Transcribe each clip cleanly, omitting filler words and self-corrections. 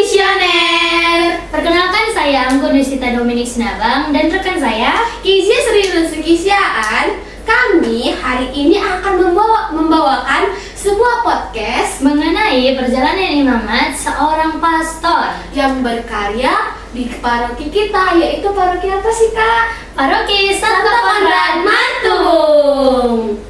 Visioner. Perkenalkan saya Anggun Yusita Dominik Sinabang dan rekan saya Kizia Sri Kisiaan. Kami hari ini akan membawakan sebuah podcast mengenai perjalanan imamat seorang pastor yang berkarya di paroki kita, yaitu paroki apa sih Kak? Paroki Santo Konrad Mantung.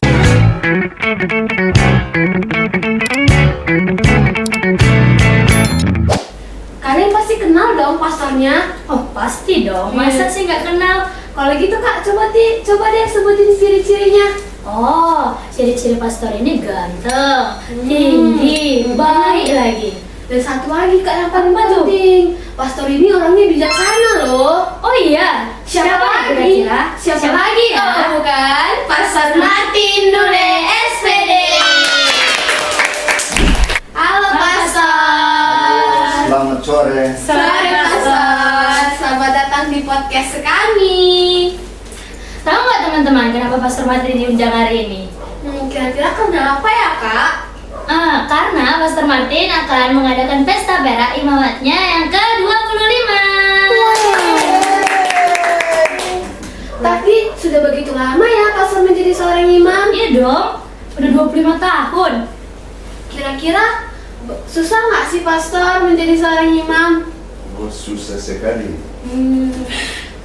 Kalian pasti kenal dong pastornya. Oh pasti dong, masa sih nggak kenal? Kalau gitu Kak, coba deh sebutin ciri-cirinya. Oh, ciri-ciri pastor ini ganteng, tinggi, baik lagi. Dan satu lagi Kak yang paling Apa tuh? penting, pastor ini orangnya bijaksana loh. Oh iya, Siapa lagi? kira-kira? Siapa lagi ya? kalau bukan Pastor Martin Nure SPD. Halo Pastor. Selamat sore. Sore Pastor. Selamat datang di podcast kami. Tahu nggak teman-teman kenapa Pastor Martin diundang hari ini? Kira-kira kenapa ya Kak? Karena Pastor Martin akan mengadakan pesta perak imamatnya yang ke-25. Tapi sudah begitu lama ya Pastor menjadi seorang imam? Iya dong, udah 25 tahun. Kira-kira susah nggak sih Pastor menjadi seorang imam? Oh, susah sekali.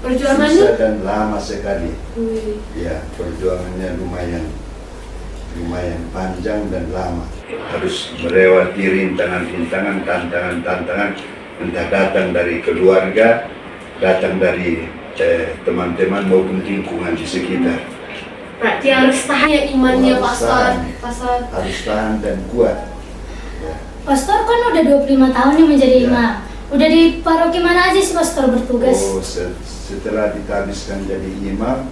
Perjuangannya? Susah dan lama sekali. Wih. Ya, perjuangannya lumayan panjang dan lama. Harus melewati rintangan-rintangan, tantangan-tantangan, entah datang dari keluarga, datang dari teman-teman maupun lingkungan di sekitar. Berarti harus tahan ya imannya Harus Pastor. tahan. Pastor. Harus tahan dan kuat. Ya. Pastor kan udah 25 tahun nih menjadi Ya. imam. Udah di paroki mana aja sih Pastor bertugas? Oh, setelah ditabiskan jadi imam,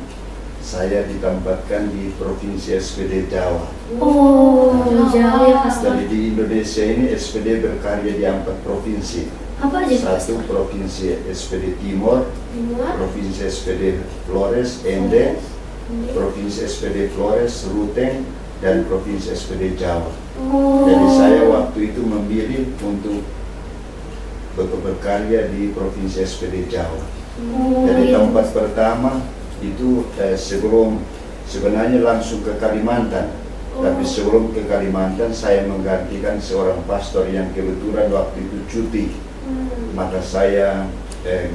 saya ditempatkan di Provinsi SPD Jawa. Oh, jauh ya Pastor. Jadi di Indonesia ini SPD berkarya di 4 provinsi. Apa aja tuh, Pastor? Satu Provinsi SPD Timur, Timur. Provinsi SPD Flores, Ende, Provinsi SPD Flores, Ruteng, dan Provinsi SPD Jawa. Oh. Jadi saya waktu itu memilih untuk berkarya di Provinsi SPD Jawa. Oh, Jadi iya. tempat pertama itu sebenarnya langsung ke Kalimantan. Tapi sebelum ke Kalimantan saya menggantikan seorang pastor yang kebetulan waktu itu cuti. Maka saya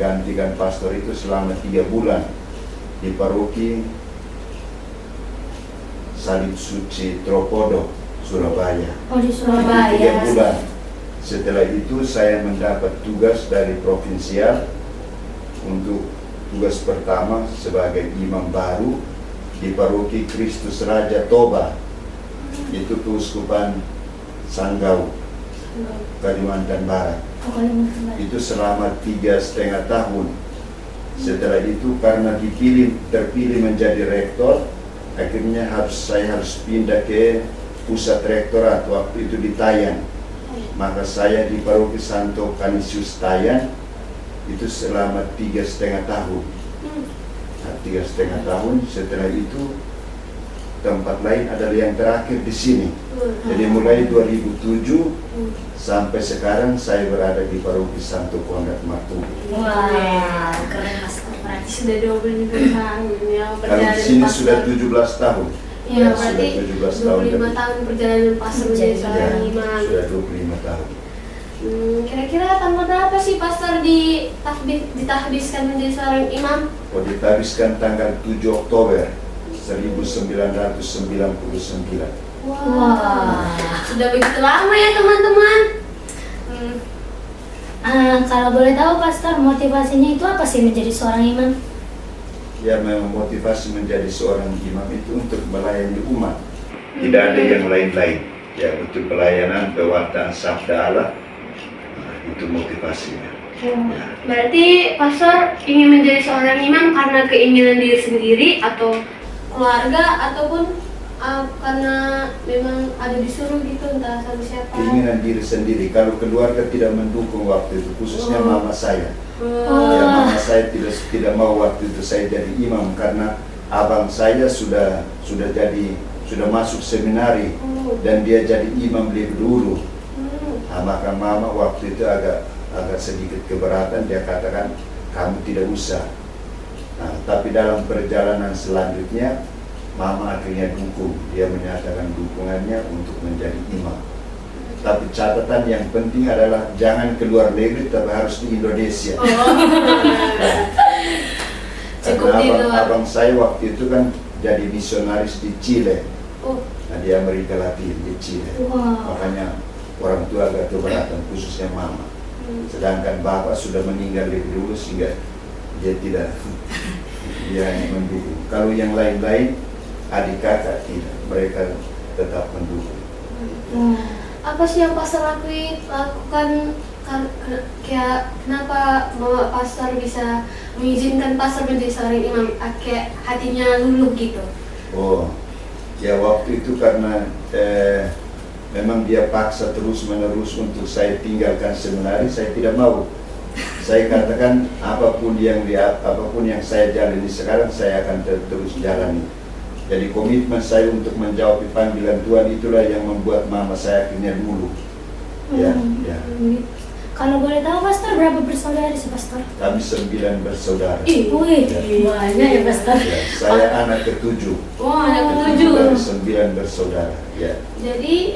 gantikan pastor itu selama 3 bulan di paroki Salib Suci Tropodo, Surabaya. Oh di Itu 3 Surabaya. bulan. Setelah itu saya mendapat tugas dari provinsial untuk tugas pertama sebagai imam baru di paroki Kristus Raja Toba, itu Keuskupan Sanggau, Kalimantan Barat. Oh, Kalimantan Barat. Itu selama 3,5 tahun. Setelah itu karena terpilih menjadi rektor, akhirnya saya harus pindah ke pusat rektorat waktu itu di Tayan. Maka saya di paroki Santo Canisius Tayan itu selama 3,5 tahun. Nah, 3,5 tahun. Setelah itu tempat lain adalah yang terakhir di sini. Jadi mulai 2007 sampai sekarang saya berada di paroki Santo Konrad Mantung. Wah, keren Pastor. Berarti sudah 25 tahun ya Kalau perjalanan di sini pastor. sudah 17 tahun. Ya, sudah berarti 17 tahun. 25 tahun perjalanan pastor menjadi Ya, seorang imam. Sudah 25 tahun. Kira-kira tanggal berapa sih pastor ditahbiskan menjadi seorang imam? Oh, ditabiskan tanggal 7 Oktober 1999. Wah. Sudah begitu lama ya teman-teman. Kalau boleh tahu Pastor, motivasinya itu apa sih menjadi seorang imam? Ya, memang motivasi menjadi seorang imam itu untuk melayani umat. Tidak ada yang lain-lain. Ya, untuk pelayanan pewartaan sabda Allah. Nah, itu motivasinya. Ya. Berarti pastor ingin menjadi seorang imam karena keinginan diri sendiri atau keluarga ataupun karena memang ada disuruh gitu entah sama siapa. Keinginan diri sendiri. Kalau keluarga tidak mendukung waktu itu, khususnya mama saya. Ya, mama saya tidak mau waktu itu saya jadi imam karena abang saya sudah masuk seminari dan dia jadi imam lebih dulu. Nah, maka mama waktu itu agak agak sedikit keberatan, dia katakan kamu tidak usah. Nah, tapi dalam perjalanan selanjutnya mama akhirnya dukung, dia menyatakan dukungannya untuk menjadi imam. Tapi catatan yang penting adalah jangan keluar negeri, tapi harus di Indonesia. Cukup di Karena luar. abang saya waktu itu kan jadi misionaris di Chile, Oh, nah, di Amerika Latin, di Chile. Wow. Makanya orang tua agak keberatan, khususnya mama. Sedangkan bapak sudah meninggal lebih dulu sehingga dia tidak, dia hanya mendukung. Kalau yang lain-lain, adik kakak tidak, mereka tetap mendukung. Wow. apa sih yang pastor lakukan kayak kenapa Mama pastor bisa mengizinkan pastor menjadi seorang imam, kayak hatinya luluh gitu? Oh, ya waktu itu karena memang dia paksa terus-menerus untuk saya tinggalkan seminari, saya tidak mau. Saya katakan apapun yang saya jalani sekarang, saya akan terus jalani. Jadi komitmen saya untuk menjawab panggilan Tuhan itulah yang membuat mama saya akhirnya dulu. Ya, ya. Kalau boleh tahu pastor berapa bersaudara sih pastor? Kami 9 bersaudara. Wih, banyak ya pastor. Ya, saya anak ketujuh. Oh, anak ketujuh. Dari 9 bersaudara. Ya. Jadi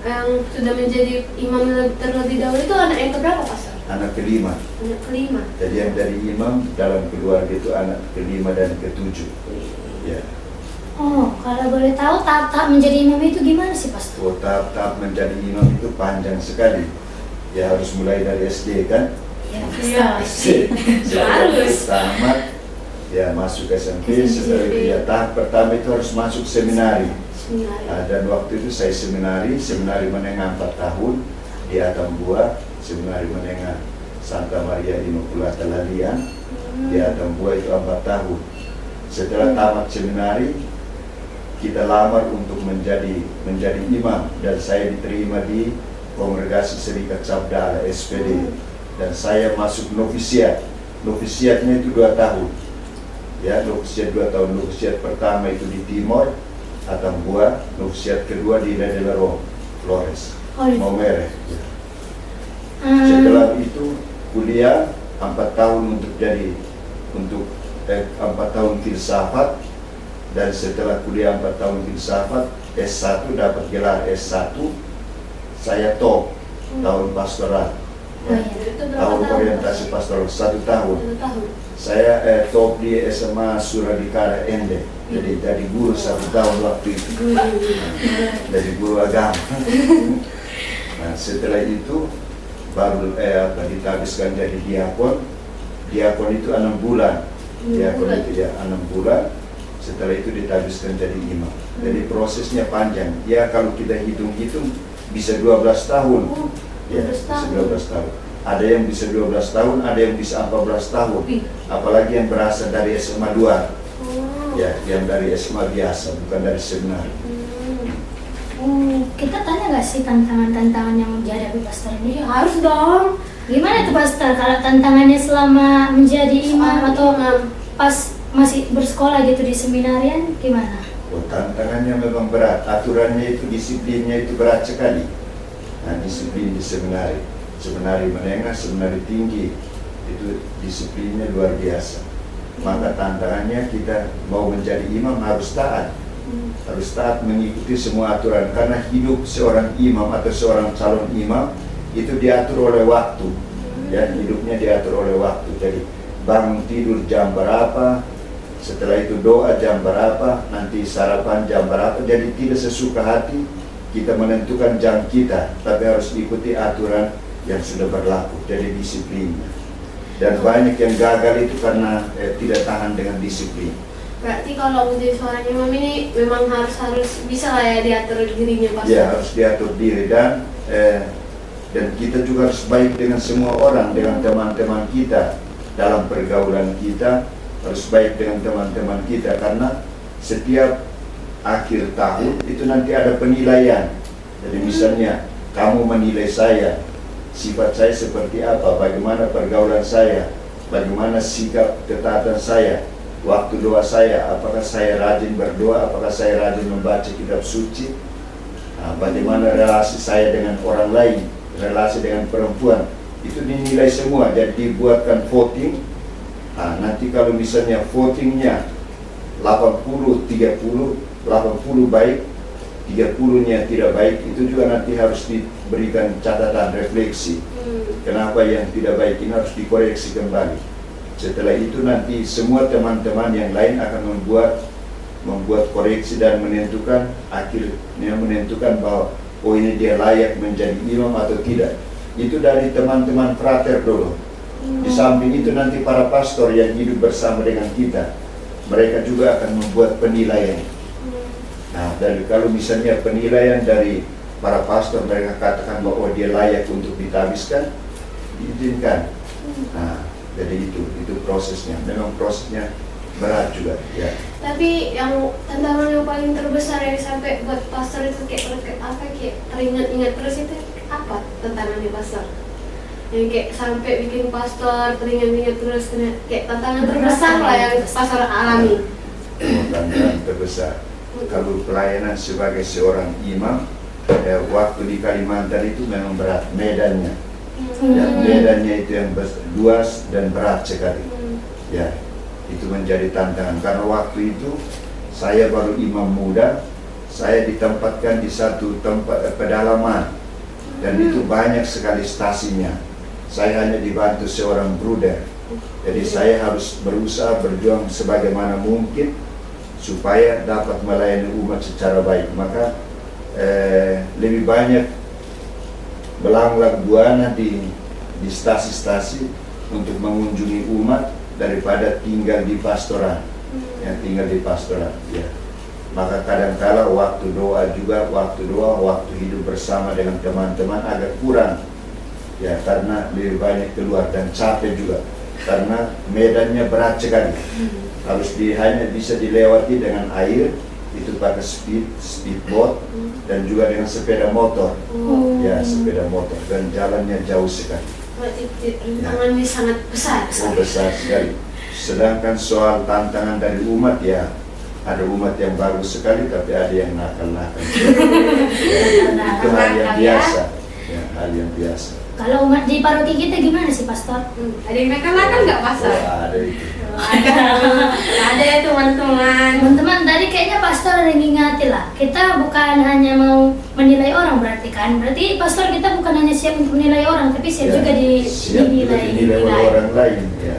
yang sudah menjadi imam terlebih dahulu itu anak yang keberapa pastor? Anak kelima. Anak kelima. Jadi yang dari imam dalam keluarga itu anak kelima dan ketujuh. Ya. Oh, kalau boleh tahu tahap-tahap menjadi imam itu gimana sih pastor? Oh, tahap-tahap menjadi imam itu panjang sekali. Ya harus mulai dari SD kan? Iya. SD. Harus. Tamat, ya masuk SMP. Setelah itu ya tahap pertama itu harus masuk seminari. Nah, dan waktu itu saya seminari menengah 4 tahun di Atambua, seminari menengah Santa Maria Immaculata Lalian di Atambua itu 4 tahun. Setelah tamat seminari, kita lamar untuk menjadi imam dan saya diterima di Kongregasi Serikat Sabda SPD dan saya masuk novisiat. Novisiatnya itu 2 tahun. Ya, novisiat 2 tahun. Novisiat pertama itu di Timor, Atambua, novisiat kedua di Ledelero, Flores, Maumere. Ya. Setelah itu kuliah 4 tahun untuk 4 tahun filsafat. Dan setelah kuliah 4 tahun filsafat, S1 dapat gelar S1, saya top tahun pastoral. Ya. Tahun orientasi pastoral 1 tahun. 1 tahun. Saya top di SMA Suradikara Ende. Jadi guru 1 tahun waktu itu. Jadi guru agama. Nah, setelah itu baru ditabiskan jadi diakon. Diakon itu 6 bulan. Diakon itu ya 6 bulan. Setelah itu ditabiskan jadi imam. Jadi prosesnya panjang. Ya kalau kita hitung-hitung bisa 12 tahun. Ya, bisa 12 tahun. Ada yang bisa 12 tahun, ada yang bisa 14 tahun. Apalagi yang berasal dari SMA 2. Ya, yang dari SMA biasa, bukan dari seminari. Kita tanya nggak sih tantangan-tantangan yang dihadapi pastor ini? Ya, harus dong. Gimana tuh pastor kalau tantangannya selama menjadi imam atau pas masih bersekolah gitu di seminarian gimana? Oh, tantangannya memang berat. Aturannya itu, disiplinnya itu berat sekali. Nah, disiplin di seminari. Seminari menengah, seminari tinggi. Itu disiplinnya luar biasa. Maka tantangannya kita mau menjadi imam harus taat. Harus taat mengikuti semua aturan. Karena hidup seorang imam atau seorang calon imam itu diatur oleh waktu. Ya, hidupnya diatur oleh waktu. Jadi bangun tidur jam berapa, setelah itu doa jam berapa, nanti sarapan jam berapa. Jadi tidak sesuka hati kita menentukan jam kita, tapi harus ikuti aturan yang sudah berlaku. Jadi disiplinnya. Dan banyak yang gagal itu karena tidak tahan dengan disiplin. Berarti kalau menjadi seorang imam ini memang harus bisa lah ya diatur dirinya pastor. Ya, harus diatur diri dan kita juga harus baik dengan semua orang, dengan teman-teman kita. Dalam pergaulan kita harus baik dengan teman-teman kita karena setiap akhir tahun itu nanti ada penilaian. Jadi misalnya kamu menilai saya, sifat saya seperti apa, bagaimana pergaulan saya, bagaimana sikap ketaatan saya, waktu doa saya, apakah saya rajin berdoa, apakah saya rajin membaca kitab suci, bagaimana relasi saya dengan orang lain, relasi dengan perempuan. itu dinilai semua, jadi dibuatkan voting. Nah, nanti kalau misalnya votingnya 80-30, 80 baik, 30-nya tidak baik, itu juga nanti harus diberikan catatan refleksi. Kenapa yang tidak baik ini harus dikoreksi kembali. Setelah itu nanti semua teman-teman yang lain akan membuat koreksi dan menentukan, akhirnya menentukan bahwa oh ini dia layak menjadi imam atau tidak. Itu dari teman-teman frater dulu. Di samping itu nanti para pastor yang hidup bersama dengan kita, mereka juga akan membuat penilaian. Nah, dari kalau misalnya penilaian dari para pastor, mereka katakan bahwa dia layak untuk ditabiskan, diizinkan. Nah, jadi itu prosesnya. Memang prosesnya berat juga, ya. Tapi yang tantangan yang paling terbesar yang sampai buat pastor itu kayak teringat-ingat terus itu apa tantangannya pastor? Yang kayak sampai bikin pastor teringat-ingat terus, kayak tantangan terbesar lah yang pastor alami. Tantangan terbesar. Kalau pelayanan sebagai seorang imam, waktu di Kalimantan itu memang berat medannya. Ya, medannya itu yang luas dan berat sekali. Ya, itu menjadi tantangan karena waktu itu saya baru imam muda, saya ditempatkan di satu tempat pedalaman dan itu banyak sekali stasinya. Saya hanya dibantu seorang bruder, jadi saya harus berusaha berjuang sebagaimana mungkin supaya dapat melayani umat secara baik. Maka lebih banyak belanglang buana di stasi-stasi untuk mengunjungi umat daripada tinggal di pastoran, ya. Maka kadang-kala waktu doa, waktu hidup bersama dengan teman-teman agak kurang, ya, karena lebih banyak keluar dan capek juga, karena medannya berat sekali. Harus hanya bisa dilewati dengan air, itu pakai speedboat dan juga dengan sepeda motor, ya, sepeda motor, dan jalannya jauh sekali. Berarti tantangannya sangat besar. Besar sekali. Sedangkan soal tantangan dari umat, ya, ada umat yang bagus sekali, tapi ada yang nakal-nakal. Itu hal yang biasa, ya, hal yang biasa. Kalau umat di paroki kita gimana sih, Pastor? Ada yang nakal-nakal nggak, Pastor? Ada itu. Ada ya teman-teman. Teman-teman, tadi kayaknya Pastor ada yang ngingati lah. Kita bukan hanya mau menilai orang berarti kan? Berarti Pastor kita bukan hanya siap untuk menilai orang, tapi siap juga dinilai oleh orang lain, ya.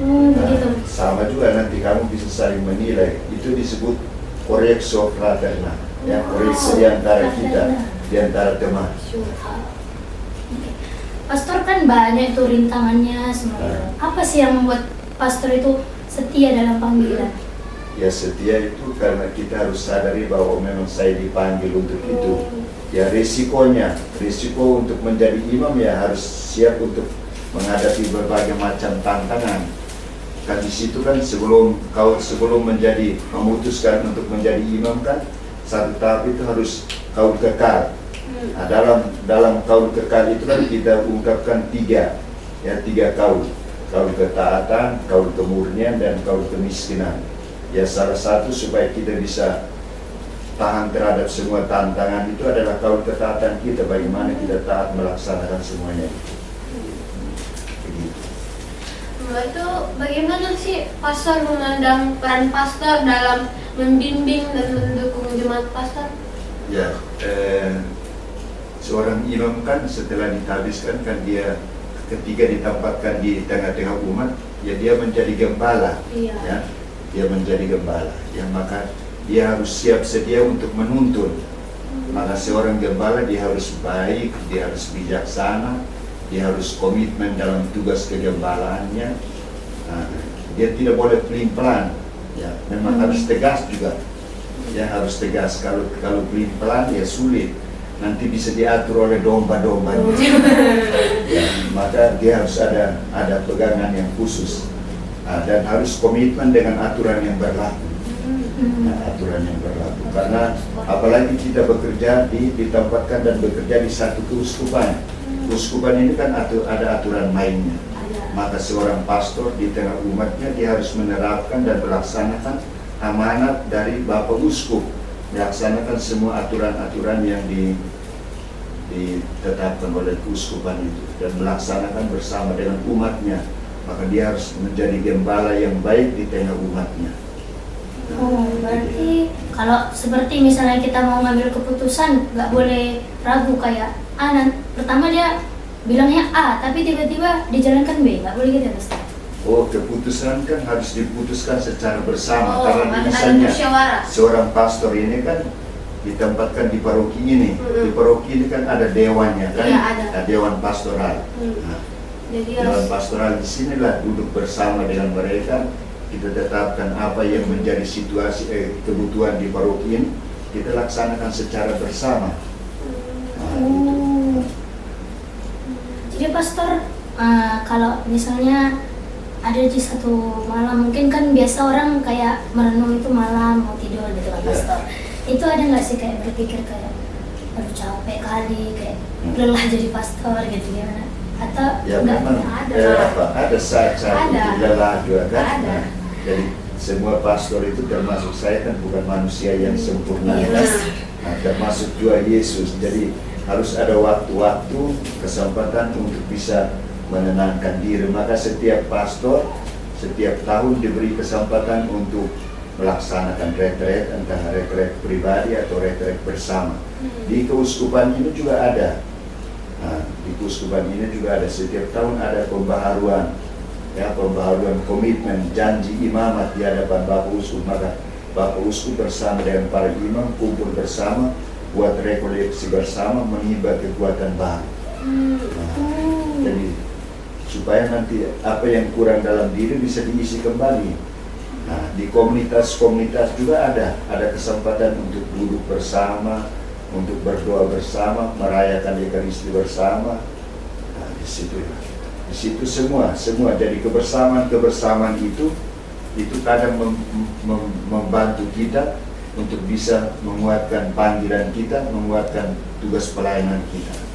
Begitu. Sama juga nanti kamu bisa saling menilai. Itu disebut koreksi fraterna, ya, koreksi di antara kita, di antara teman. Pastor kan banyak tuh rintangannya semua. Apa sih yang membuat Pastor itu setia dalam panggilan? Ya, setia itu karena kita harus sadari bahwa memang saya dipanggil untuk itu. Ya, risiko untuk menjadi imam, ya harus siap untuk menghadapi berbagai macam tantangan. Kan di situ kan sebelum memutuskan untuk menjadi imam kan, satu tahap itu harus kau kekal. Nah, dalam kaul kekal itu kan kita ungkapkan tiga kaul ketaatan, kaul kemurnian, dan kaul kemiskinan. Ya, salah satu supaya kita bisa tahan terhadap semua tantangan itu adalah kaul ketaatan kita, bagaimana kita taat melaksanakan semuanya. Begitu. Itu bagaimana sih Pastor memandang peran Pastor dalam membimbing dan mendukung jemaat Pastor? Ya, seorang imam kan setelah ditabiskan kan dia ketika ditempatkan di tengah-tengah umat, ya dia menjadi gembala, ya, dia menjadi gembala, ya, maka dia harus siap sedia untuk menuntun. Maka seorang gembala dia harus baik, dia harus bijaksana, dia harus komitmen dalam tugas kegembalaannya. Nah, dia tidak boleh pelin-pelan, ya, memang harus tegas juga, ya, harus tegas. Kalau pelin-pelan ya sulit. Nanti bisa diatur oleh domba-domba. Ya, maka dia harus ada pegangan yang khusus, dan harus komitmen dengan aturan yang berlaku. Aturan yang berlaku. Karena apalagi kita bekerja ditempatkan dan bekerja di satu keuskupan. Keuskupan ini kan ada aturan mainnya. Maka seorang pastor di tengah umatnya dia harus menerapkan dan melaksanakan amanat dari Bapak Uskup, melaksanakan semua aturan-aturan yang ditetapkan oleh keuskupan itu dan melaksanakan bersama dengan umatnya, maka dia harus menjadi gembala yang baik di tengah umatnya. Oh, berarti kalau seperti misalnya kita mau ngambil keputusan nggak boleh ragu kayak pertama dia bilangnya A tapi tiba-tiba dijalankan B, nggak boleh gitu Pastor. Oh, keputusan kan harus diputuskan secara bersama, Oh, karena ada misalnya musyawarah. seorang pastor ini kan ditempatkan di paroki ini. Di paroki ini kan ada dewannya kan, Iya, ada. Nah, dewan pastoral. Nah, Jadi dewan harus pastoral di sinilah duduk bersama dengan mereka, kita tetapkan apa yang menjadi situasi kebutuhan di paroki ini, kita laksanakan secara bersama. Nah, itu. Oh. Jadi Pastor, kalau misalnya ada di satu malam, mungkin kan biasa orang kayak merenung itu malam mau tidur gitu kan Iya. Pastor. Itu ada nggak sih kayak berpikir kayak aduh capek kali, kayak lelah jadi pastor gitu gimana? Atau Ya enggak? memang ada saat-saat Ada. itu lelah juga kan. Ada. Nah, jadi semua pastor itu termasuk saya kan bukan manusia yang sempurna Iya, kan. Pastor. Nah, termasuk juga Yesus. Jadi harus ada waktu-waktu kesempatan untuk bisa menenangkan diri. Maka setiap pastor setiap tahun diberi kesempatan untuk melaksanakan retret, entah retret pribadi atau retret bersama. Di keuskupan ini juga ada. Nah, di keuskupan ini juga ada setiap tahun ada pembaharuan, ya pembaharuan komitmen janji imamat di hadapan Bapak Uskup. Maka Bapak Uskup bersama dengan para imam kumpul bersama, buat rekoleksi bersama, menimba kekuatan baru. Nah, jadi supaya nanti apa yang kurang dalam diri bisa diisi kembali. Nah, di komunitas-komunitas juga ada kesempatan untuk duduk bersama, untuk berdoa bersama, merayakan Ekaristi bersama. Nah, di situ semua. Jadi kebersamaan itu kadang membantu kita untuk bisa menguatkan panggilan kita, menguatkan tugas pelayanan kita.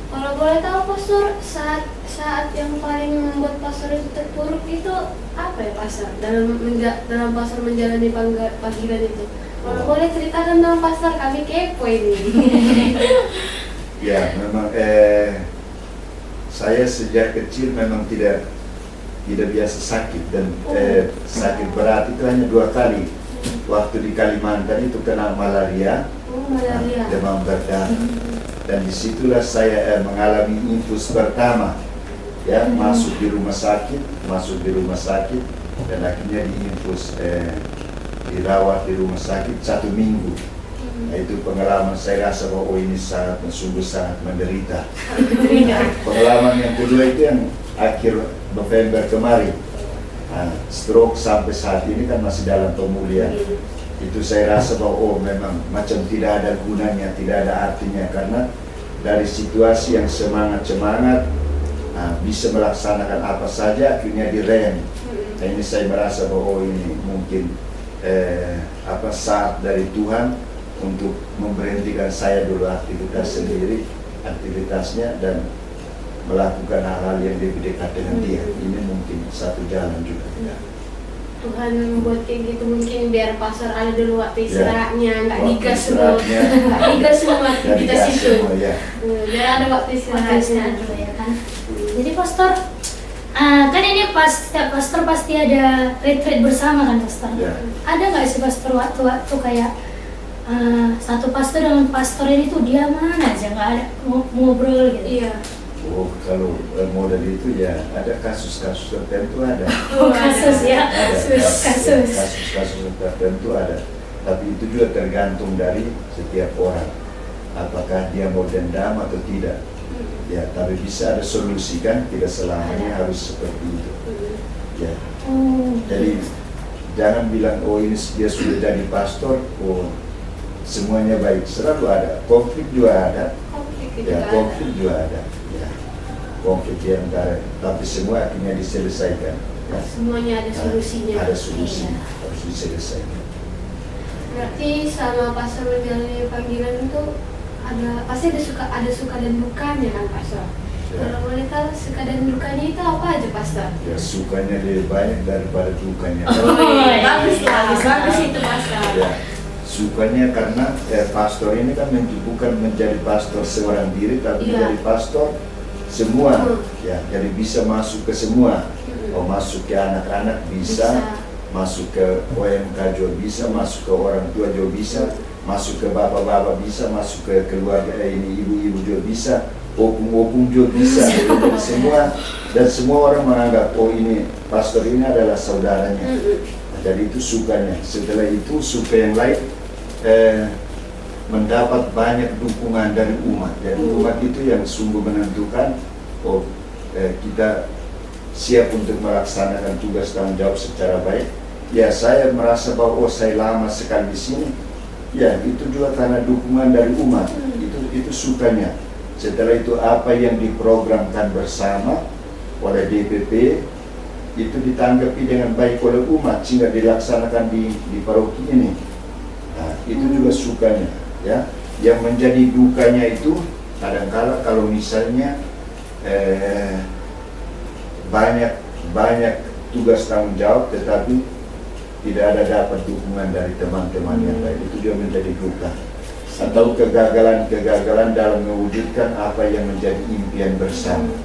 Kalau boleh tahu Pastor, saat yang paling membuat Pastor itu terpuruk itu apa ya Pastor? Dalam Pastor menjalani panggilan itu. Kalau boleh ceritakan dong Pastor, kami kepo ini. Ya, memang saya sejak kecil memang tidak biasa sakit dan sakit berat itu hanya 2 kali. Waktu di Kalimantan itu kena malaria, Malaria. demam berdarah. Dan disitulah saya mengalami infus pertama, ya masuk di rumah sakit dan akhirnya diinfus, dirawat di rumah sakit 1 minggu. Nah, itu pengalaman saya rasa bahwa ini sungguh sangat menderita. Pengalaman yang kedua itu yang akhir November kemarin, stroke sampai saat ini kan masih dalam pemulihan. Itu saya rasa bahwa memang macam tidak ada gunanya, tidak ada artinya, karena dari situasi yang semangat bisa melaksanakan apa saja akhirnya direm. Nah, ini saya merasa bahwa ini mungkin saat dari Tuhan untuk memberhentikan saya dulu aktivitasnya dan melakukan hal-hal yang lebih dekat dengan Dia. Ini mungkin satu jalan juga. Ya. Tuhan membuat kayak gitu mungkin biar Pastor ada dulu waktu istirahatnya, nggak Waktu digas semua, istirahatnya. nggak digas semua aktivitas itu. Ya. Biar ada waktu istirahatnya. Dulu ya kan. Jadi Pastor, kan ini setiap pastor pasti ada retreat bersama kan Pastor. Ya. Ada nggak sih Pastor waktu-waktu kayak satu pastor dengan pastor ini tuh dia mana aja nggak ada ngobrol gitu. Iya. Oh, kalau model itu ya ada kasus-kasus tertentu ada. Oh, kasus ya. Ada Kasus. kasus tertentu ada. Tapi itu juga tergantung dari setiap orang. Apakah dia mau dendam atau tidak. Ya, tapi bisa ada solusi kan, tidak selamanya harus seperti itu. Ya. Jadi jangan bilang oh ini dia sudah jadi pastor, oh semuanya baik. Selalu ada konflik juga ada. Konflik juga ada. Ya. Konflik yang antara, tapi semua akhirnya diselesaikan. Ya. Semuanya ada solusinya. Ada solusi, harus diselesaikan. Berarti sama Pastor menjalani panggilan itu pasti ada suka dan dukanya kan Pastor. Ya. Kalau boleh tahu suka dan dukanya itu apa aja Pastor? Ya, sukanya lebih banyak daripada dukanya. Bagus itu Pastor. Ya, Sukanya karena pastor ini kan bukan menjadi pastor seorang diri, tapi menjadi pastor semua. Ya, jadi bisa masuk ke semua. Masuk ke anak-anak bisa, masuk ke OMK juga bisa, masuk ke orang tua juga bisa, masuk ke bapak-bapak bisa, masuk ke keluarga ini ibu-ibu juga bisa, opung-opung juga bisa. Jadi semua, dan semua orang menganggap ini pastor ini adalah saudaranya. Jadi itu sukanya. Setelah itu suka yang lain, mendapat banyak dukungan dari umat. Jadi umat itu yang sungguh menentukan kita siap untuk melaksanakan tugas tanggung jawab secara baik. Ya, saya merasa bahwa saya lama sekali di sini. Ya, itu juga karena dukungan dari umat. Itu sukanya. Setelah itu apa yang diprogramkan bersama oleh DPP itu ditanggapi dengan baik oleh umat sehingga dilaksanakan di paroki ini. Nah, itu juga sukanya, ya. Yang menjadi dukanya itu kadang-kala kalau misalnya banyak tugas tanggung jawab tetapi tidak ada dapat dukungan dari teman-teman yang lain, itu juga menjadi duka. Atau kegagalan dalam mewujudkan apa yang menjadi impian bersama.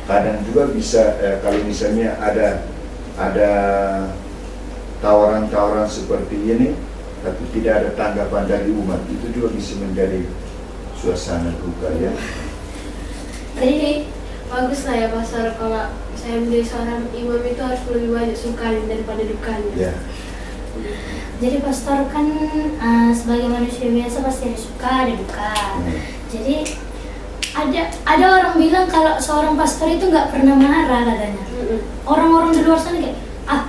Kadang juga bisa kalau misalnya ada tawaran-tawaran seperti ini tapi tidak ada tanggapan dari umat, itu juga bisa menjadi suasana duka, ya. Jadi bagus lah ya pastor, kalau saya menjadi seorang imam itu harus lebih banyak sukanya daripada dukanya. Ya. Jadi pastor kan sebagai manusia biasa pasti ada suka, ada duka. Jadi ada orang bilang kalau seorang pastor itu nggak pernah marah katanya. Orang-orang di luar sana kayak,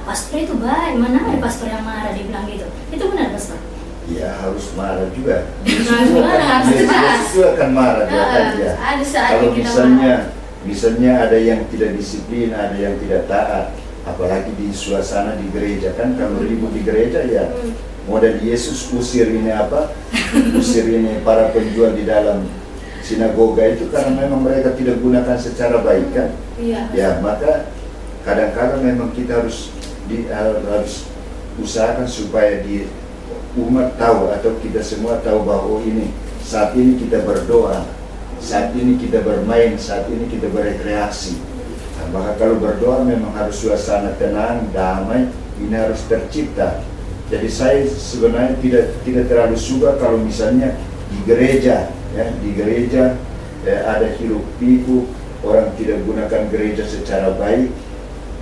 pastor itu baik, mana ada pastor yang marah, dibilang gitu. Itu benar pastor? Ya, harus marah juga. Harus Yesus akan marah dia. Ada saat Kalau kita misalnya ada yang tidak disiplin, ada yang tidak taat, apalagi di suasana di gereja kan, kalau ribut di gereja ya model Yesus usir ini usir ini para penjual di dalam sinagoga itu karena memang mereka tidak gunakan secara baik kan. Ya, maka kadang-kadang memang kita harus usahakan supaya di umat tahu atau kita semua tahu bahwa ini saat ini kita berdoa, saat ini kita bermain, saat ini kita berekreasi. Nah, maka kalau berdoa memang harus suasana tenang, damai, ini harus tercipta. Jadi saya sebenarnya tidak terlalu suka kalau misalnya di gereja, ada hiruk pikuk, orang tidak gunakan gereja secara baik.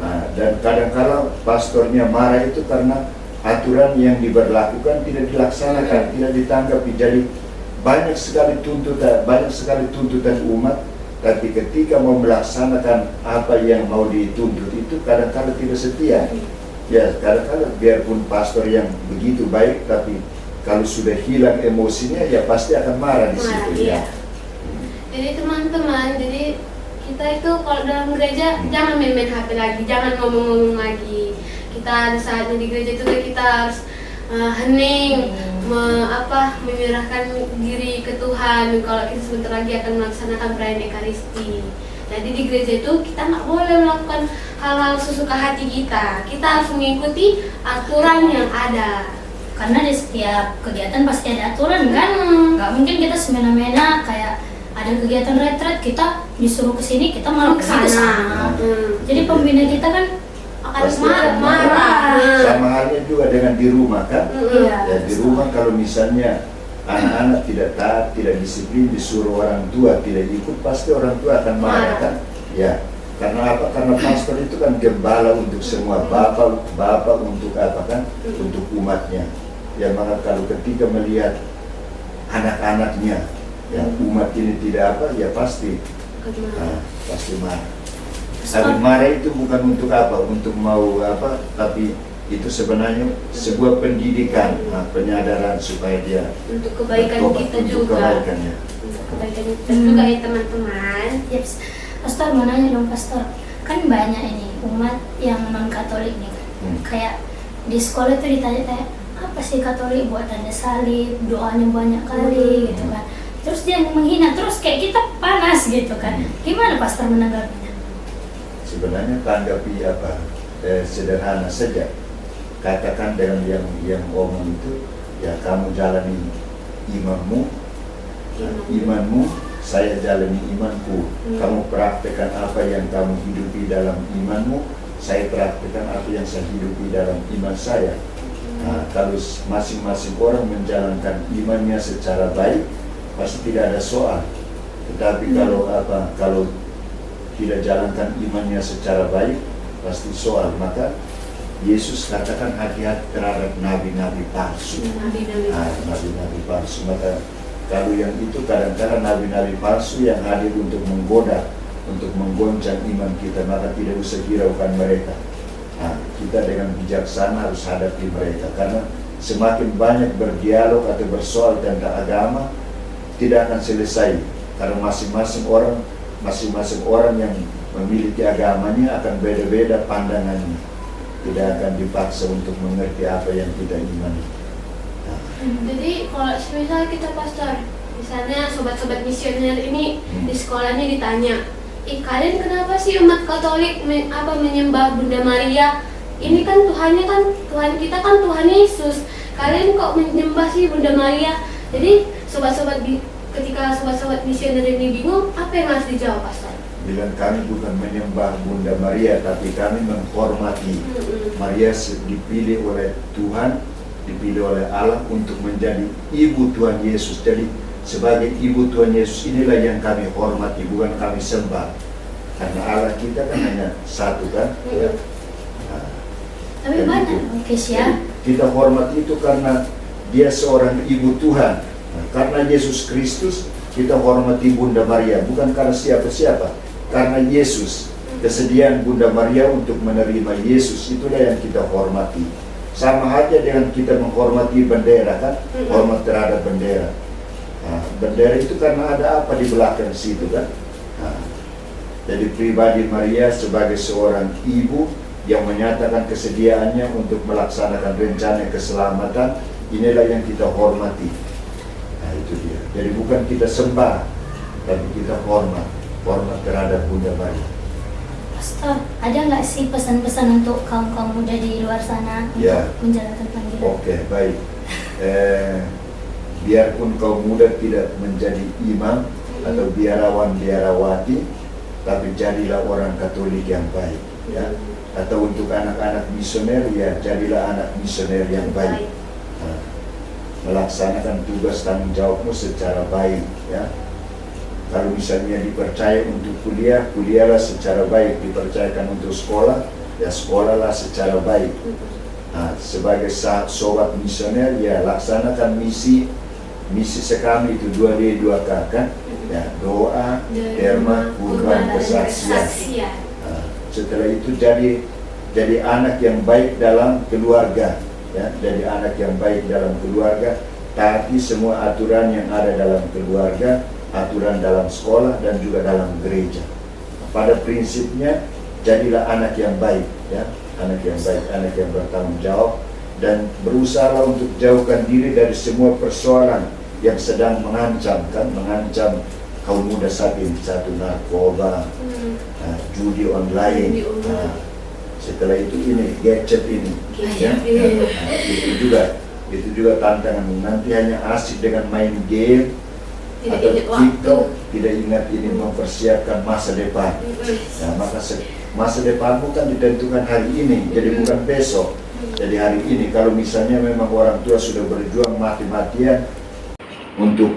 Nah, dan kadang-kadang pastornya marah itu karena aturan yang diberlakukan tidak dilaksanakan, tidak ditanggapi. Jadi banyak sekali tuntutan umat, tapi ketika mau melaksanakan apa yang mau dituntut itu kadang-kadang tidak setia. Ya, kadang-kadang biarpun pastor yang begitu baik, tapi kalau sudah hilang emosinya ya pasti akan marah di situ. Iya. Jadi teman-teman, kita itu kalau dalam gereja jangan main-main HP lagi, jangan ngomong-ngomong lagi. Kita ada saatnya di gereja itu kita harus hening, menyerahkan diri ke Tuhan. Kalau kita sebentar lagi akan melaksanakan perayaan Ekaristi. Jadi di gereja itu kita nggak boleh melakukan hal-hal sesuka hati kita. Kita harus mengikuti aturan yang ada. Karena di setiap kegiatan pasti ada aturan kan. Nggak mungkin kita semena-mena kayak ada kegiatan retret kita disuruh kesini kita malah ke sana. Jadi pembina kita kan akan marah. Sama halnya juga dengan di rumah kan. Ya, di rumah kalau misalnya anak-anak tidak taat, tidak disiplin, disuruh orang tua tidak ikut, pasti orang tua akan marah kan. Ya, karena apa? Karena pastor itu kan gembala untuk semua, bapak untuk apa kan? Untuk umatnya. Ya, maka kalau ketika melihat anak-anaknya, ya umat ini tidak ya pasti marah. Tapi marah itu bukan untuk untuk mau tapi itu sebenarnya sebuah pendidikan, penyadaran supaya dia untuk kebaikan kita juga. Untuk kebaikan kita juga ya teman-teman. Yes. Pastor, mau nanya dong Pastor, kan banyak ini umat yang non Katolik nih kan. Kayak di sekolah itu ditanya-tanya, apa sih Katolik, buat tanda salib, doanya banyak kali gitu kan. Terus dia menghina, terus kayak kita panas gitu kan. Gimana Pastor menanggapinya? Sebenarnya tanggapi sederhana saja. katakan dengan yang ngomong itu, ya kamu jalani imanmu, imanmu, saya jalani imanku. Kamu praktekkan apa yang kamu hidupi dalam imanmu, saya praktekkan apa yang saya hidupi dalam iman saya. Nah, kalau masing-masing orang menjalankan imannya secara baik, pasti tidak ada soal. Tetapi kalau tidak jalankan imannya secara baik, pasti soal. Maka Yesus katakan hati-hati terhadap nabi-nabi palsu. Nabi-nabi palsu. Maka kalau yang itu kadang-kadang nabi-nabi palsu yang hadir untuk menggoda, untuk menggoncang iman kita, maka tidak usah hiraukan mereka. Nah, kita dengan bijaksana harus hadapi mereka, karena semakin banyak berdialog atau bersoal tentang agama, tidak akan selesai. Karena masing-masing orang yang memiliki agamanya akan beda-beda pandangannya, tidak akan dipaksa untuk mengerti apa yang kita imani. Jadi kalau misalnya kita pastor, misalnya sobat-sobat misioner ini di sekolahnya ditanya, kalian kenapa sih umat Katolik menyembah Bunda Maria? Ini kan Tuhannya kan Tuhan kita kan Tuhan Yesus. Kalian kok menyembah sih Bunda Maria? Jadi ketika sobat-sobat misioner ini bingung, apa yang harus dijawab pastor? Bilang kami bukan menyembah Bunda Maria, tapi kami menghormati. Maria dipilih oleh Tuhan, dipilih oleh Allah untuk menjadi ibu Tuhan Yesus. Jadi sebagai ibu Tuhan Yesus inilah yang kami hormati, bukan kami sembah. Karena Allah kita kan hanya satu kan. Nah, Tapi banyak ya. Kita hormati itu karena dia seorang ibu Tuhan. Nah, karena Yesus Kristus kita hormati Bunda Maria, bukan karena siapa-siapa. Karena Yesus, kesediaan Bunda Maria untuk menerima Yesus, itulah yang kita hormati. Sama aja dengan kita menghormati bendera kan, hormat terhadap bendera. Nah, bendera itu karena ada apa di belakang situ kan. Nah, jadi pribadi Maria sebagai seorang ibu yang menyatakan kesediaannya untuk melaksanakan rencana keselamatan, inilah yang kita hormati. Nah itu dia. Jadi bukan kita sembah, tapi kita hormat terhadap Bunda Maria. Pastor, ada nggak sih pesan-pesan untuk kaum muda di luar sana untuk menjalankan panggilan? Oke, baik. Biarpun kaum muda tidak menjadi imam atau biarawan-biarawati, tapi jadilah orang Katolik yang baik, ya. Atau untuk anak-anak misioner, ya jadilah anak misioner yang baik. Nah, melaksanakan tugas tanggung jawabmu secara baik, ya. Kalau misalnya dipercaya untuk kuliah, kuliahlah secara baik. Dipercayakan untuk sekolah, ya sekolahlah secara baik. Nah, sebagai sobat misioner, ya laksanakan misi sekami itu 2D 2K kan, ya doa, derma, kurban, kesaksian. Nah, setelah itu jadi anak yang baik dalam keluarga, ya jadi anak yang baik dalam keluarga, taati semua aturan yang ada dalam keluarga, aturan dalam sekolah dan juga dalam gereja. Pada prinsipnya jadilah anak yang baik, ya anak yang baik, anak yang bertanggung jawab, dan berusaha untuk jauhkan diri dari semua persoalan yang sedang mengancam kaum muda saat ini. Satu, narkoba, judi online. Nah, setelah itu ini gadget ini, ya. Nah, itu juga tantangan. Nanti hanya asik dengan main game atau TikTok, tidak ingat ini mempersiapkan masa depan. Nah, maka masa depanmu kan ditentukan hari ini, jadi bukan besok. Jadi hari ini, kalau misalnya memang orang tua sudah berjuang mati-matian untuk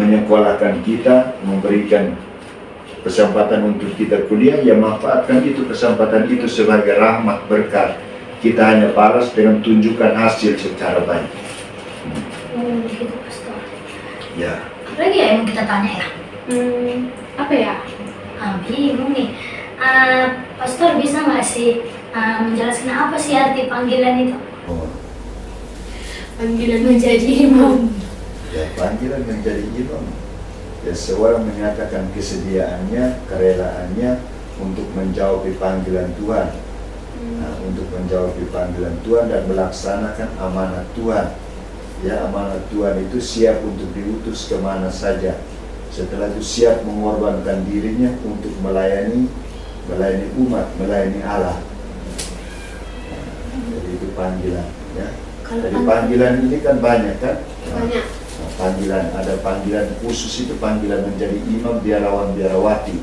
menyekolahkan kita, memberikan kesempatan untuk kita kuliah, ya manfaatkan itu kesempatan itu sebagai rahmat berkat. Kita hanya balas dengan tunjukkan hasil secara baik. Gitu, Pastor. Ya. Apa lagi ya yang kita tanya ya? Apa ya? Bingung nih. Pastor bisa nggak sih menjelaskan apa sih arti panggilan itu? Panggilan menjadi imam. Ya, panggilan menjadi imam. Ya, seorang menyatakan kesediaannya, kerelaannya untuk menjawab panggilan Tuhan. Nah, untuk menjawab panggilan Tuhan dan melaksanakan amanat Tuhan. Ya, amanat Tuhan itu siap untuk diutus kemana saja. Setelah itu siap mengorbankan dirinya untuk melayani umat, melayani Allah. Nah, panggilan. Ya. Kalau Jadi panggilan ini kan banyak kan? Banyak. Nah, panggilan, ada panggilan khusus itu panggilan menjadi imam, biarawan, biarawati.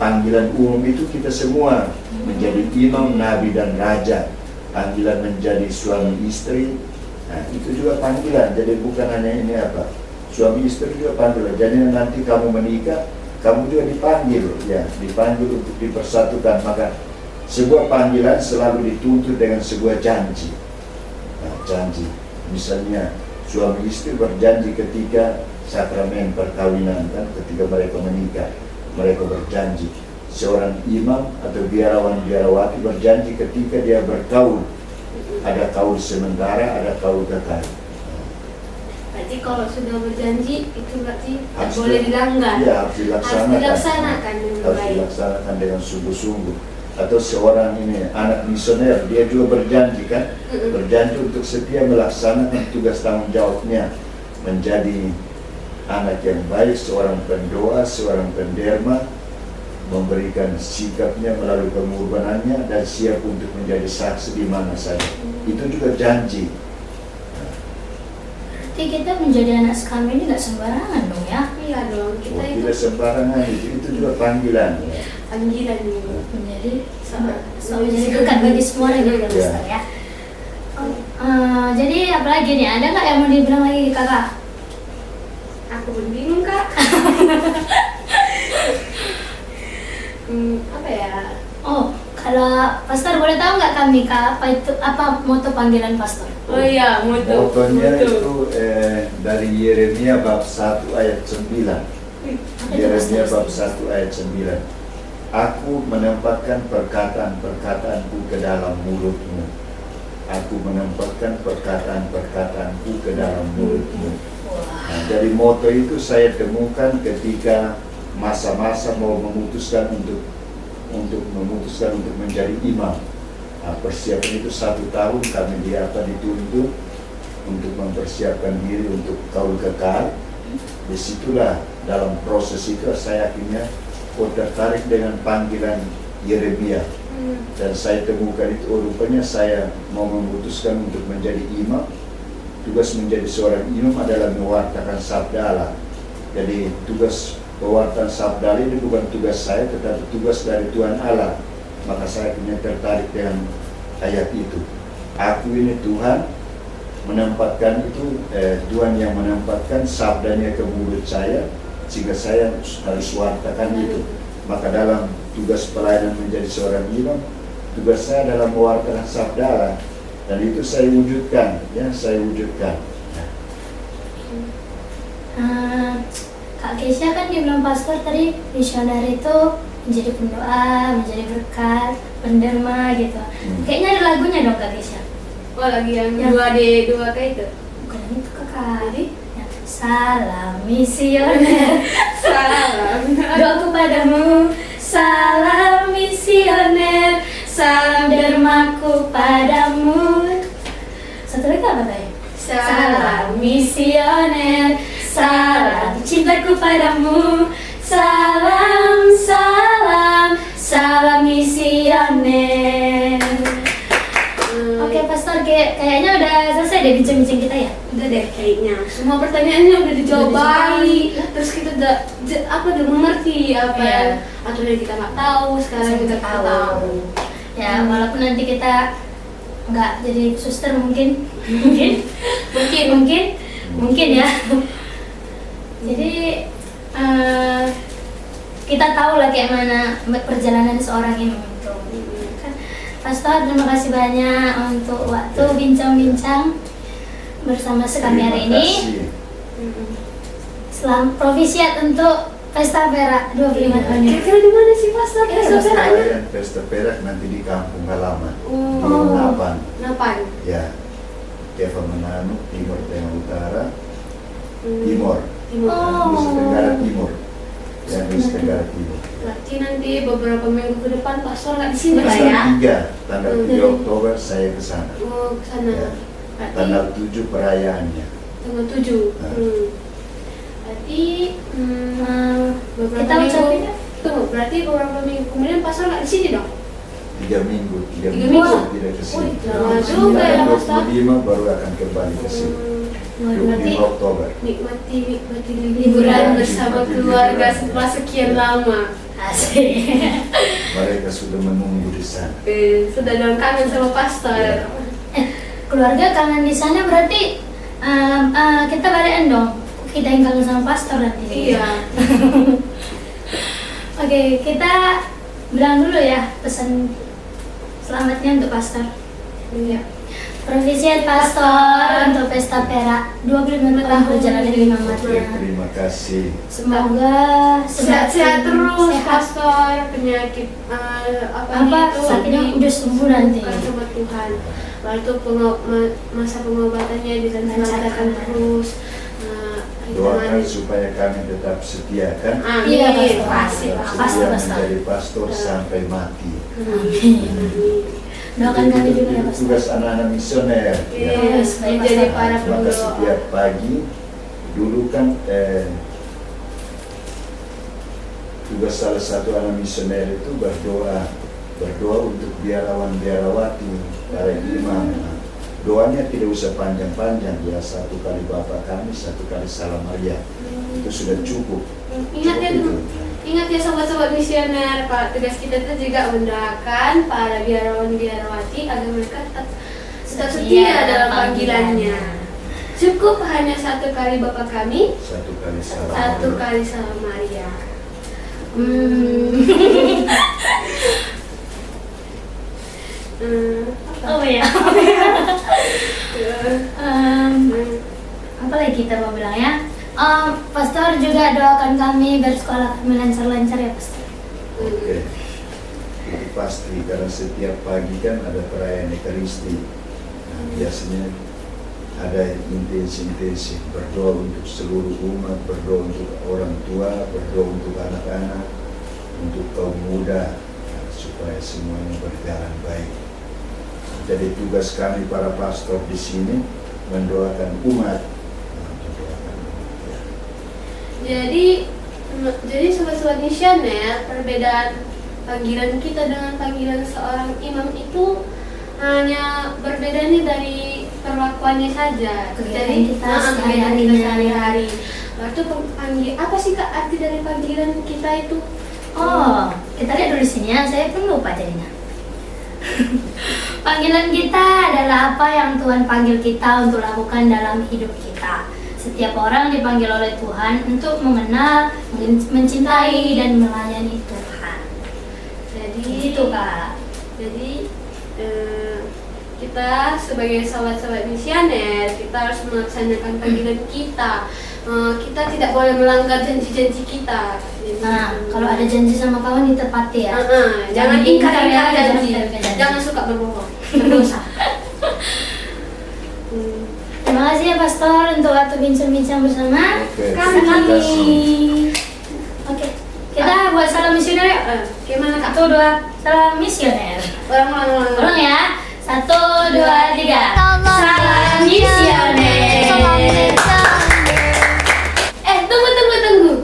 Panggilan umum itu kita semua menjadi imam, nabi dan raja. Panggilan menjadi suami istri, nah itu juga panggilan. Jadi bukan hanya ini apa, suami istri juga panggilan. Jadi nanti kamu menikah, kamu juga dipanggil, ya, dipanggil untuk dipersatukan. Maka sebuah panggilan selalu dituntut dengan sebuah janji. Nah, janji, misalnya suami istri berjanji ketika sakramen perkawinan kan, ketika mereka menikah, mereka berjanji. Seorang imam atau biarawan biarawati berjanji ketika dia berkaul. Ada kaul sementara, ada kaul kekal. Berarti kalau sudah berjanji itu berarti tak Harus boleh dilanggar. Iya, harus dilaksanakan. Harus dilaksanakan dengan Harus baik. dilaksanakan dengan sungguh-sungguh. Atau seorang ini anak misioner, dia juga berjanji kan, berjanji untuk setia melaksanakan tugas tanggung jawabnya, menjadi anak yang baik, seorang pendoa, seorang penderma, memberikan sikapnya melalui pengorbanannya dan siap untuk menjadi saksi di mana saja. Itu juga janji. Berarti kita menjadi anak sekami ini nggak sembarangan dong ya? Iya dong, kita Oh, itu tidak sembarangan, itu juga panggilan. Ya. panggilan ini. Menjadi menjadi dekat bagi semua orang gitu Ya. Ustaz ya. Jadi apalagi nih, ada nggak yang mau dibilang lagi kakak? Aku pun bingung kak. Apa ya? Oh, kalau pastor boleh tahu nggak kami kak apa moto panggilan pastor? Oh iya, moto. Motonya itu dari Yeremia bab 1 ayat 9. Yeremia bab 1 ayat 9. Aku menempatkan perkataan-perkataanku ke dalam mulutmu. Aku menempatkan perkataan-perkataanku ke dalam mulutmu. Nah, dari moto itu saya temukan ketika masa-masa mau memutuskan untuk menjadi imam. Nah, persiapan itu 1 tahun kami dituntut untuk mempersiapkan diri untuk kaul kekal. Disitulah dalam proses itu saya akhirnya tertarik dengan panggilan Yeremia. Dan saya temukan itu, rupanya saya mau memutuskan untuk menjadi imam. Tugas menjadi seorang imam adalah mewartakan sabda Allah. Jadi tugas pewartaan sabda Allah ini bukan tugas saya, tetapi tugas dari Tuhan Allah. Maka saya punya tertarik dengan ayat itu. Aku ini Tuhan menempatkan itu, Tuhan yang menempatkan sabdanya ke mulut saya, sehingga saya harus wartakan itu. Maka dalam tugas pelayanan menjadi seorang imam, tugas saya adalah mewartakan sabda Allah. Dan itu saya wujudkan, ya, saya wujudkan. Kak Keisha kan dibilang pastor tadi, misioner itu menjadi pendoa, menjadi berkat, penderma gitu. Kayaknya ada lagunya dong Kak Keisha. Oh lagi yang Ya. 2D2K itu. Bukan yang itu kakak. Jadi Yang salam misioner. salam. Doaku padamu, salam misioner, salam dermaku padamu. Satu lagi apa tadi? Salam misioner, salam cintaku padamu, salam, salam, salam misioner. Oke pastor, kayaknya udah selesai deh bincang-bincang kita ya? Udah deh kayaknya. Semua pertanyaannya udah dijawab Udah dijawab. baik. Terus kita udah mengerti apa Iya. yang aturan kita nggak tahu, sekarang kita tahu. Ya walaupun nanti kita nggak jadi suster mungkin ya. Jadi kita tahu lah kayak mana perjalanan seorang ini gitu. Pastor, terima kasih banyak untuk waktu bincang-bincang bersama kami hari ini. Selamat provisiat untuk Pesta Perak 25 tahun ini. Kira-kira di mana sih pastor? Pesta Peraknya? Perayaan Pesta Perak nanti di kampung halaman. Di Oh. Napan. Napan. Ya, Keva Menanuk, Timur Tengah Utara, Timur, Oh. Nusa Tenggara Timur, ya Nusa Tenggara Timur. Berarti nanti beberapa minggu ke depan pastor nggak di sini lah Tanggal ya? 3, tanggal 3 Oktober saya ke sana. Oh ke sana. Ya. Berarti Tanggal 7 perayaannya. tanggal 7. Nah. Berarti beberapa Kita minggu. ucapin ya? Tunggu, berarti beberapa minggu kemudian pastor nggak di sini dong? 3 minggu, 3 Tiga minggu minggu? tidak ke Wih, sini. lama juga ya, Mas. 25 baru akan kembali ke sini. 25 Oktober. Nikmati liburan bersama keluarga setelah sekian lama. Asik. Mereka sudah menunggu di sana. Sudah dalam kangen sama pastor. Keluarga kangen di sana berarti kita balikan dong. Kita yang kangen sama pastor nanti. Iya. Oke, kita bilang dulu ya pesan selamatnya untuk pastor. Iya. Provisiat pastor untuk pesta perak 25 tahun perjalanan Oke, imamatnya. terima kasih. Semoga Sehat-sehat terus, sehat. pastor. Penyakit Apa sakitnya udah sembuh nanti. Bukan sama Tuhan. Waktu masa pengobatannya dilancarkan terus. Doakan supaya kami tetap setia kan? Amin. Iya, pastor. Pasti, Pasti, Setia pastor. menjadi pastor sampai mati. Doakan kami juga ya pastor. Tugas anak-anak misioner. Iya, Yes, baik, menjadi pastor. para Maka pendoa. setiap pagi dulu kan tugas salah satu anak misioner itu berdoa untuk biarawan-biarawati, para imam. Nah, doanya tidak usah panjang-panjang, ya 1 kali Bapa kami, 1 kali Salam Maria, itu sudah cukup. Ingat ya, Cukup itu. ingat ya sobat-sobat misioner, Pak. Tugas kita itu juga mendoakan para biarawan-biarawati agar mereka tetap setia dalam panggilannya. Cukup hanya 1 kali Bapa kami, 1 kali Salam 1 Maria. kali Salam Maria. Oh ya. Apa lagi kita mau bilang ya? Pastor juga doakan kami bersekolah kami lancar-lancar ya pastor. Oke, itu pasti karena setiap pagi kan ada perayaan Ekaristi. Nah, biasanya ada intensi-intensi berdoa untuk seluruh umat, berdoa untuk orang tua, berdoa untuk anak-anak, untuk kaum muda, nah, supaya semuanya berjalan baik. Jadi tugas kami para pastor di sini mendoakan umat. Nah, mendoakan umat, ya. Jadi sobat-sobat misioner, perbedaan panggilan kita dengan panggilan seorang imam itu hanya berbeda nih dari perlakuannya saja. Kegiatan Jadi kita kegiatan sehari-harinya. kita sehari-hari. Lalu apa sih Kak arti dari panggilan kita itu? Oh, kita lihat dulu di sini ya. Saya pun lupa jadinya. Panggilan kita adalah apa yang Tuhan panggil kita untuk lakukan dalam hidup kita. Setiap orang dipanggil oleh Tuhan untuk mengenal, mencintai, dan melayani Tuhan. Jadi Gitu Kak. Jadi kita sebagai sobat-sobat misioner, kita harus melaksanakan panggilan kita. Kita tidak boleh melanggar janji-janji kita. Jadi, Nah, kalau ada janji sama kawan ditepati ya. jangan ingkar janji. ingkar janji. Jangan suka berbohong. Berdosa. Terima kasih ya Pastor untuk waktu bincang-bincang bersama Oke, Kami. terima kasih. Oke, kita buat salam misioner ya. Gimana Kak? 1, 2, salam misioner. Ulang. Ulang ya. 1, 2, 3. Salam misioner. Tunggu.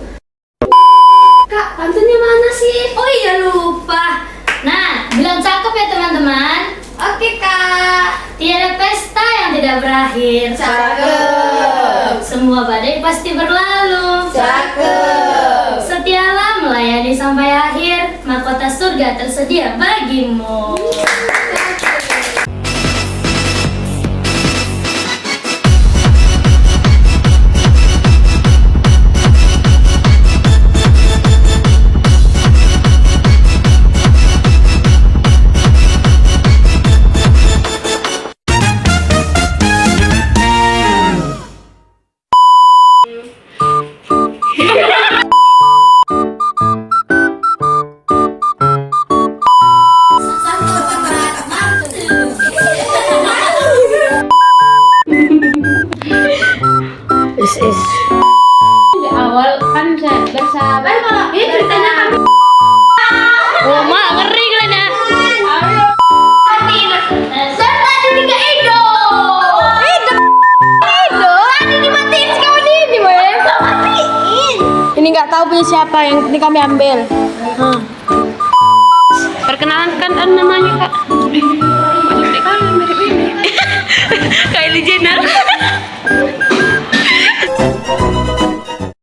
Kak, pantunnya mana sih? Oh iya lupa. Nah, bilang cakep ya teman-teman. Oke Kak. Tiada pesta yang tidak berakhir. Cakep. Semua badai pasti berlalu. Cakep. Setialah melayani sampai akhir, mahkota surga tersedia bagimu. Di awal kan bisa bersahabat. Ini ceritanya kan Oh, mak ngeri kalian ya. Tadi tiga Edo. Tadi dimatiin si kawan ini, Boy. Matiin. Ini nggak tahu punya siapa, yang penting kami ambil. Perkenalkan namanya.